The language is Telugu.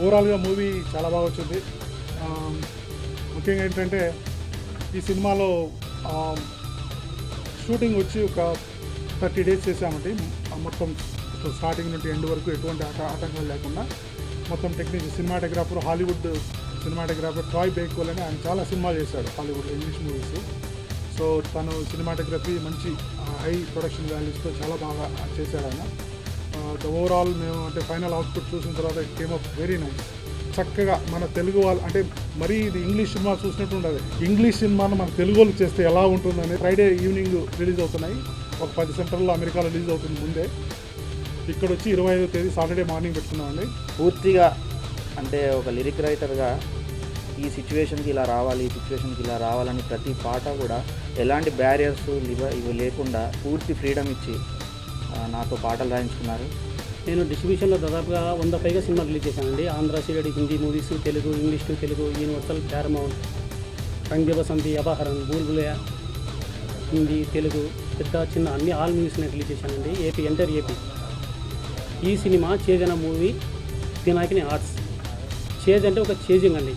ఓవరాల్గా మూవీ చాలా బాగా వచ్చింది. ముఖ్యంగా ఏంటంటే ఈ సినిమాలో షూటింగ్ వచ్చి ఒక 30 days చేసామండి. మొత్తం స్టార్టింగ్ నుండి ఎండ్ వరకు ఎటువంటి ఆటంకాలు లేకుండా మొత్తం cinematographer Hollywood cinematographer Troy Bakewell అని ఆయన చాలా సినిమాలు చేశాడు హాలీవుడ్ ఇంగ్లీష్ మూవీస్. సో తను సినిమాటోగ్రఫీ మంచి హై ప్రొడక్షన్ వాల్యూస్తో చాలా బాగా చేశాడు ఆయన. ఓవరాల్ మేము అంటే ఫైనల్ అవుట్పుట్ చూసిన తర్వాత it came up very nice. చక్కగా మన తెలుగు వాళ్ళు అంటే మరీ ఇది ఇంగ్లీష్ సినిమా చూసినట్టు ఉండదు. ఇంగ్లీష్ సినిమాను మన తెలుగు వాళ్ళు చేస్తే ఎలా ఉంటుందని ఫ్రైడే ఈవినింగ్ రిలీజ్ అవుతున్నాయి. ఒక 10 సెంటర్లో అమెరికాలో రిలీజ్ అవుతుంది ముందే. ఇక్కడ వచ్చి 25వ తేదీ సాటర్డే మార్నింగ్ పెట్టుకున్నామండి. పూర్తిగా అంటే ఒక లిరిక్ రైటర్గా ఈ సిచ్యువేషన్కి ఇలా రావాలి, ఈ సిచ్యువేషన్కి ఇలా రావాలని ప్రతి పాట కూడా ఎలాంటి బ్యారియర్స్ ఇవి లేకుండా పూర్తి ఫ్రీడమ్ ఇచ్చి నాతో పాటలు రాయించుకున్నారు. నేను డిస్ట్రిబ్యూషన్లో దాదాపుగా 100 పైగా సినిమా రిలీజ్ చేశానండి. Andhra CD, Hindi movies, Telugu, English to Telugu, universal, paramount, Rang De Basanti, Apaharan, బుల్బులే, హిందీ, తెలుగు, పెద్ద చిన్న అన్ని ఆల్ మూవీస్ నేను రిలీజ్ చేశానండి. Enter AP. ఈ సినిమా చేజ్ అనే మూవీ వినాయకుని ఆర్ట్స్. చేజ్ అంటే ఒక చేజింగ్ అండి.